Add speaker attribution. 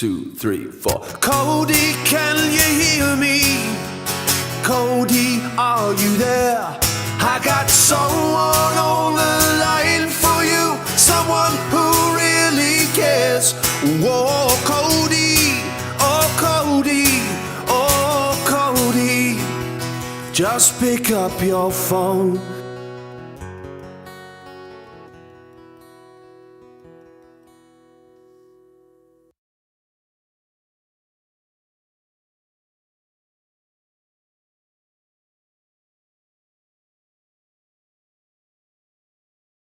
Speaker 1: 2, 3, 4. Cody, can you hear me? Cody, are you there? I got someone on the line for you, someone who really cares. Whoa, Cody, oh Cody, oh Cody, just pick up your phone.